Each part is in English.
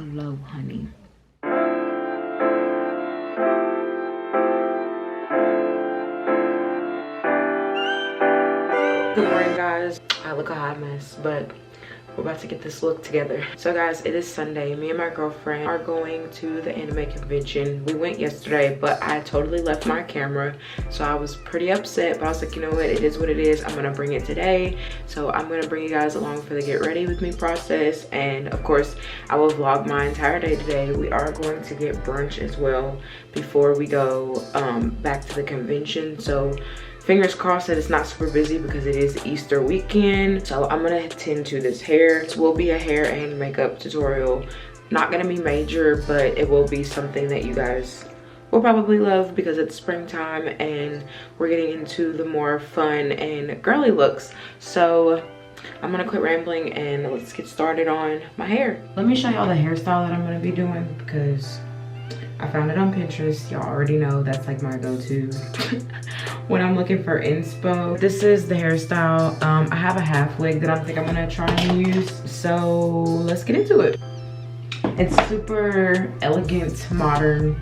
glow, honey. Good morning, guys. I look a hot mess, but we're about to get this look together. So guys, it is Sunday. Me and my girlfriend are going to the anime convention. We went yesterday, but I totally left my camera, so I was pretty upset, but I was like, you know what, it is what it is. I'm gonna bring it today. So I'm gonna bring you guys along for the get ready with me process, and of course I will vlog my entire day today. We are going to get brunch as well before we go back to the convention, so fingers crossed that it's not super busy because it is Easter weekend. So I'm gonna tend to this hair. This will be a hair and makeup tutorial. Not gonna be major, but it will be something that you guys will probably love because it's springtime and we're getting into the more fun and girly looks. So I'm gonna quit rambling and let's get started on my hair. Let me show y'all the hairstyle that I'm gonna be doing because I found it on Pinterest. Y'all already know that's like my go-to when I'm looking for inspo. This is the hairstyle. I have a half wig that I think I'm gonna try and use. So let's get into it. It's super elegant, modern,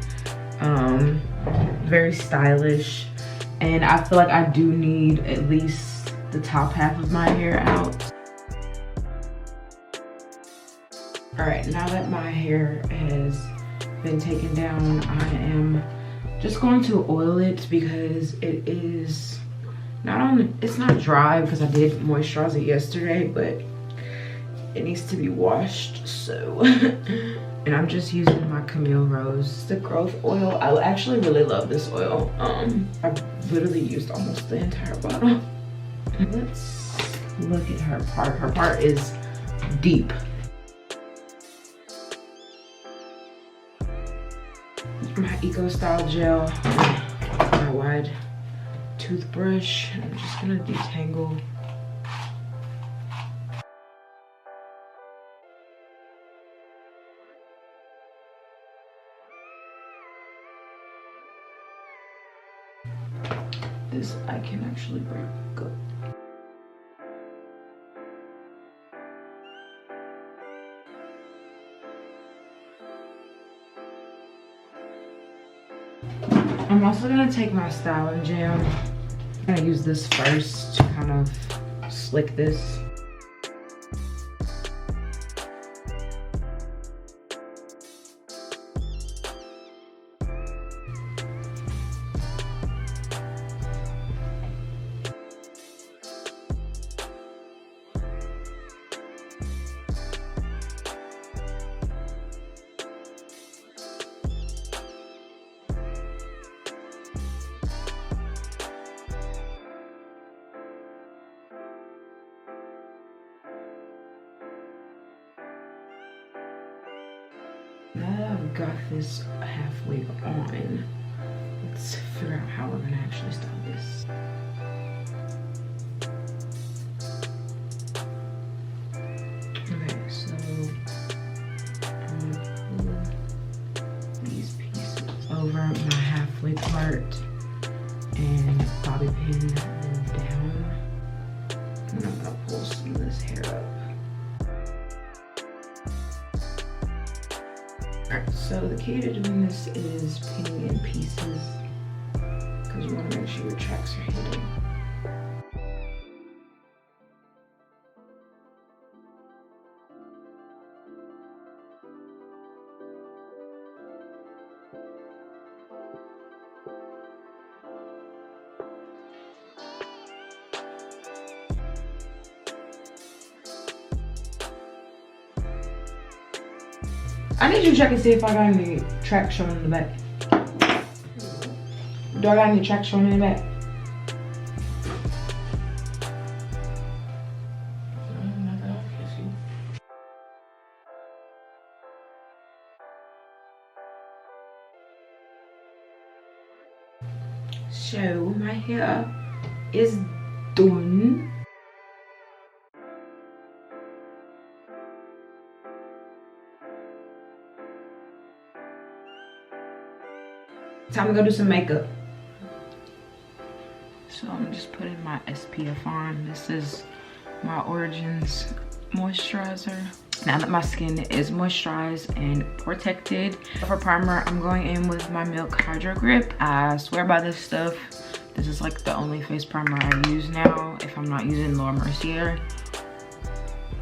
very stylish. And I feel like I do need at least the top half of my hair out. All right, now that my hair has been taken down, I am just going to oil it because it is it's not dry because I did moisturize it yesterday, but it needs to be washed. So and I'm just using my Camille Rose, the growth oil. I actually really love this oil. I've literally used almost the entire bottle. Let's look at her part. Her part is deep. My Eco Style gel, my wide toothbrush. I'm just gonna detangle. This I can actually break up. I'm also gonna take my styling gel. I'm gonna use this first to kind of slick this. Now that I've got this half wig on, let's figure out how we're gonna actually style this. Okay, so I'm gonna pull these pieces over my half wig part and bobby pin them down. And I'm gonna pull some of this hair up. Alright, so the key to doing this is pinning in pieces because you want to make sure your tracks are hitting. I need you to check and see if I got any tracks showing in the back. Do I got any tracks showing in the back? So my hair is done. Time to go do some makeup. So I'm just putting my SPF on. This is my Origins moisturizer. Now that my skin is moisturized and protected. For primer, I'm going in with my Milk Hydro Grip. I swear by this stuff. This is like the only face primer I use now if I'm not using Laura Mercier.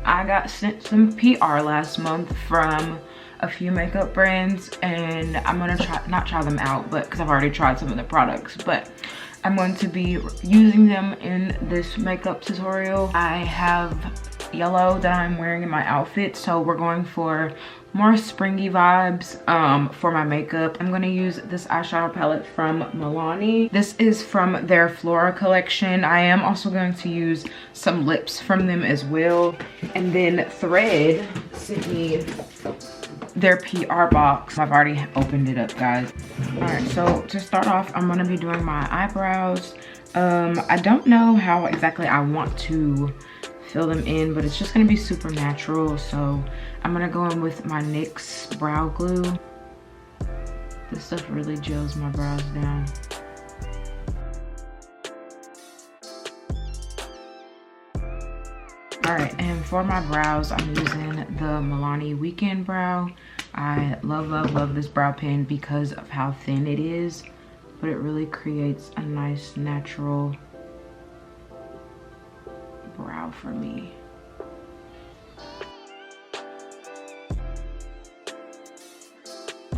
I got sent some PR last month from a few makeup brands, and I'm gonna not try them out, but because I've already tried some of the products, but I'm going to be using them in this makeup tutorial. I have yellow that I'm wearing in my outfit, so we're going for more springy vibes for my makeup. I'm gonna use this eyeshadow palette from Milani. This is from their Flora collection. I am also going to use some lips from them as well. And then Thread sent me their PR box. I've already opened it up, guys. All right, so to start off, I'm gonna be doing my eyebrows. I don't know how exactly I want to fill them in, but it's just gonna be super natural. So I'm gonna go in with my NYX brow glue. This stuff really gels my brows down. All right, and for my brows, I'm using the Milani Weekend Brow. I love this brow pen because of how thin it is, but it really creates a nice natural brow for me.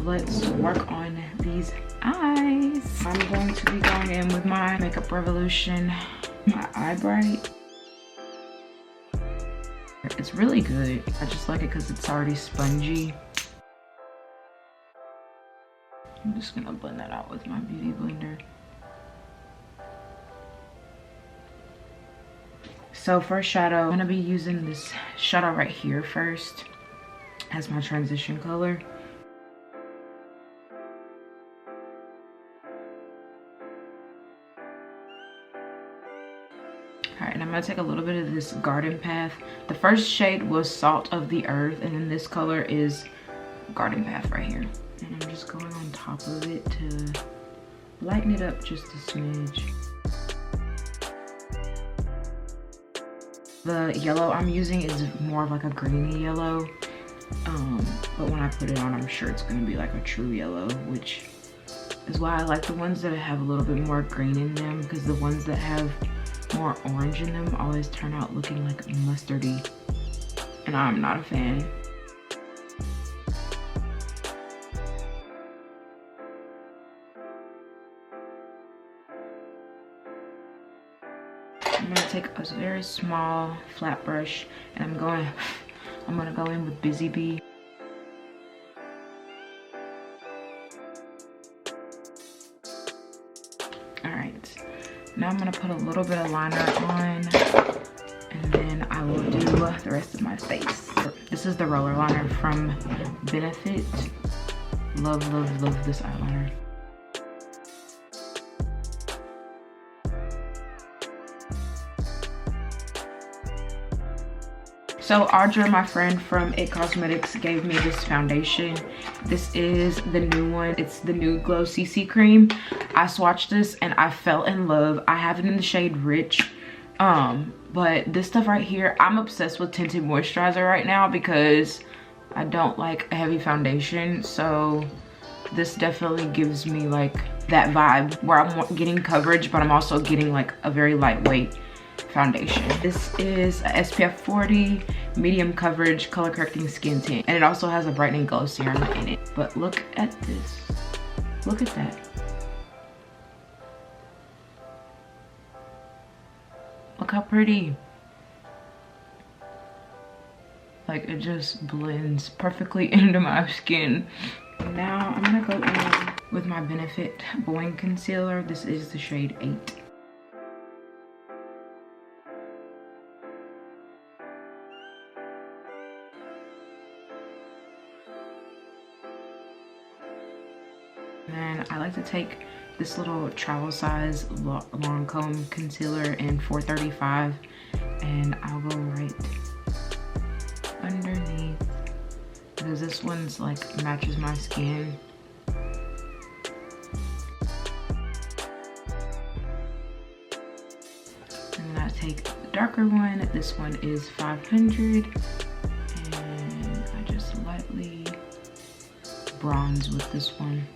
Let's work on these eyes. I'm going to be going in with my Makeup Revolution, my Eye Bright. It's really good. I just like it because it's already spongy. I'm just gonna blend that out with my beauty blender. So for shadow, I'm gonna be using this shadow right here first as my transition color. All right, and I'm gonna take a little bit of this Garden Path. The first shade was Salt of the Earth, and then this color is Garden Path right here. And I'm just going on top of it to lighten it up just a smidge. The yellow I'm using is more of like a greeny yellow, but when I put it on, I'm sure it's gonna be like a true yellow, which is why I like the ones that have a little bit more green in them, because the ones that have more orange in them always turn out looking like mustardy, and I'm not a fan. I'm gonna take a very small flat brush, and I'm gonna go in with Busy Bee. All right, now I'm gonna put a little bit of liner on, and then I will do the rest of my face. This is the roller liner from Benefit. Love this eyeliner. So Audra, my friend from It Cosmetics, gave me this foundation. This is the new one. It's the Nude Glow CC Cream. I swatched this and I fell in love. I have it in the shade Rich. But this stuff right here, I'm obsessed with tinted moisturizer right now because I don't like a heavy foundation. So this definitely gives me like that vibe where I'm getting coverage, but I'm also getting like a very lightweight foundation. This is a SPF 40 medium coverage color correcting skin tint, and it also has a brightening glow serum in it. But look at this, look at that. Look how pretty. Like, it just blends perfectly into my skin. Now I'm gonna go in with my Benefit Boing Concealer. This is the shade 8. And I like to take this little travel size long comb concealer in 435, and I'll go right underneath because this one's like matches my skin. And then I take the darker one. This one is 500, and bronze with this one.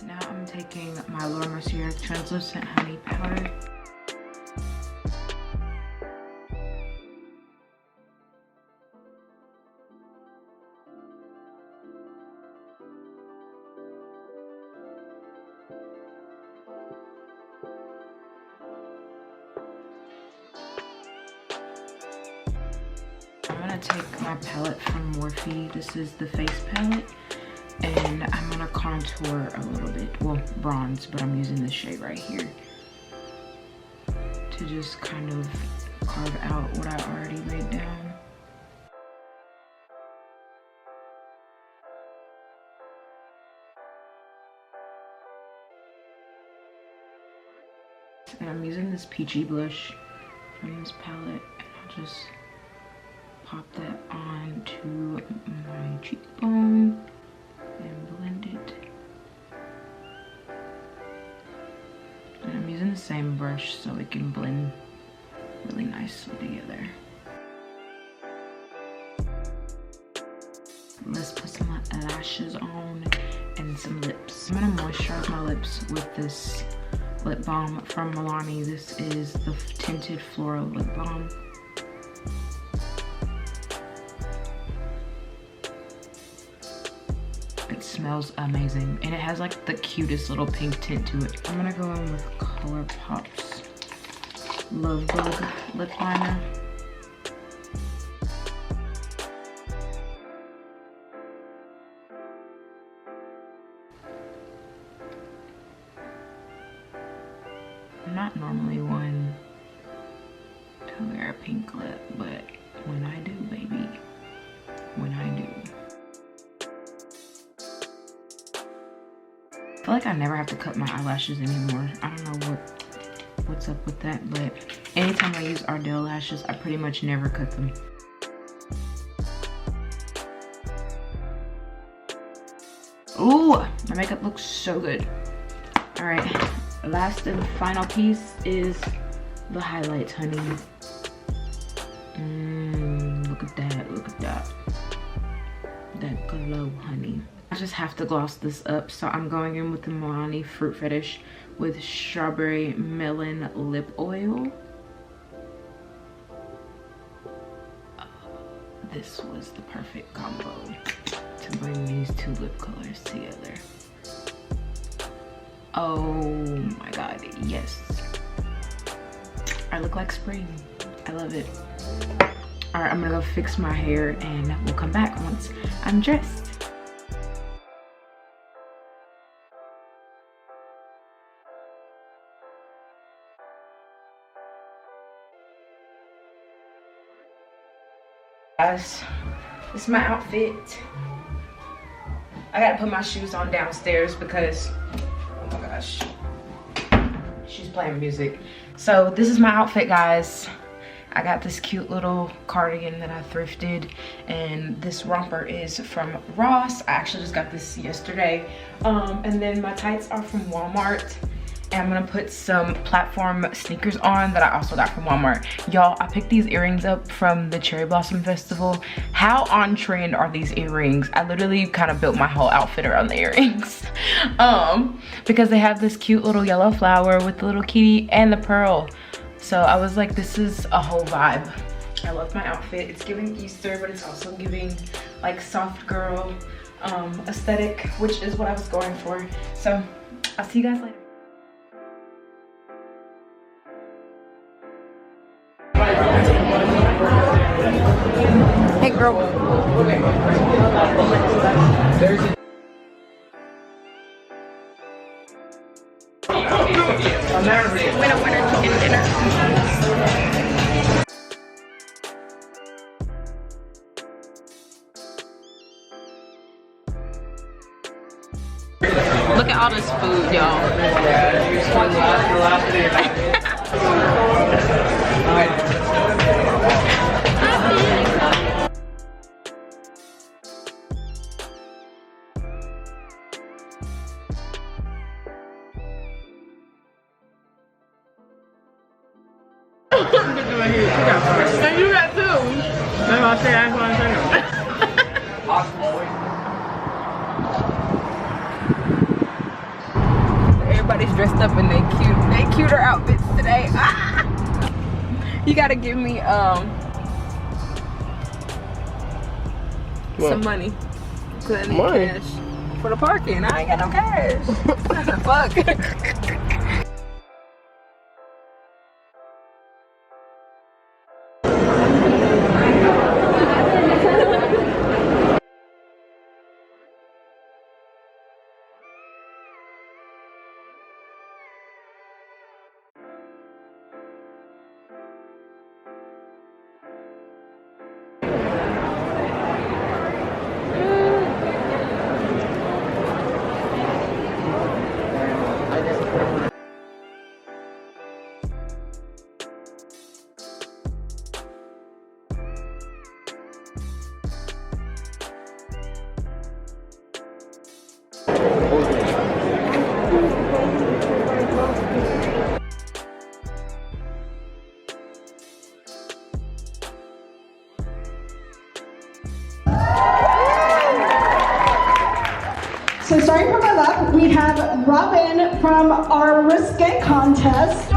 Now I'm taking my Laura Mercier translucent honey powder. I'm gonna take my palette from Morphe. This is the face palette. And I'm gonna contour a little bit, well, bronze, but I'm using this shade right here to just kind of carve out what I already laid down. And I'm using this peachy blush from this palette, and I'll just pop that onto my cheekbone and blend it. And I'm using the same brush so it can blend really nicely together. Let's put some lashes on and some lips. I'm gonna moisturize my lips with this lip balm from Milani. This is the Tinted Floral Lip Balm. It smells amazing, and it has like the cutest little pink tint to it. I'm gonna go in with ColourPop's Love Bug lip liner. I'm not normally one to wear a pink lip, but when I do, baby, when I do. I feel like I never have to cut my eyelashes anymore. I don't know what's up with that, but anytime I use Ardell lashes, I pretty much never cut them. Ooh, my makeup looks so good. All right, last and final piece is the highlights, honey. Look at that, look at that. That glow, honey. I just have to gloss this up, so I'm going in with the Milani Fruit Fetish with Strawberry Melon Lip Oil. This was the perfect combo to bring these two lip colors together. Oh my god, yes. I look like spring. I love it. All right, I'm gonna go fix my hair and we'll come back once I'm dressed. Guys, this is my outfit. I gotta put my shoes on downstairs because, oh my gosh, she's playing music. So this is my outfit, guys. I got this cute little cardigan that I thrifted, and this romper is from Ross. I actually just got this yesterday. And then my tights are from Walmart. And I'm gonna put some platform sneakers on that I also got from Walmart. Y'all, I picked these earrings up from the Cherry Blossom Festival. How on trend are these earrings? I literally kind of built my whole outfit around the earrings. Because they have this cute little yellow flower with the little kitty and the pearl. So I was like, this is a whole vibe. I love my outfit. It's giving Easter, but it's also giving like soft girl aesthetic, which is what I was going for. So I'll see you guys later. Hey girl. Winner chicken dinner. Look at all this food, y'all. And you got two. That's what I said. That's what I'm saying. Everybody's dressed up in they cuter outfits today. Ah! You gotta give me some money. Cause I need cash for the parking. I ain't got no cash. Fuck. So starting from my left, we have Robin from our risque contest.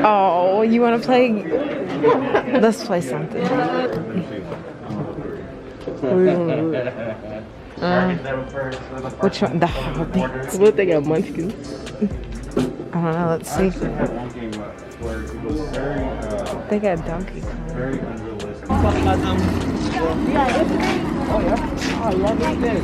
Oh, you want to play? Let's play something. Which one? The Hobbits. What, they got munchkins? I don't know, let's see. They got Donkey Kong. Very unrealistic. Oh yeah? Oh yeah, they did.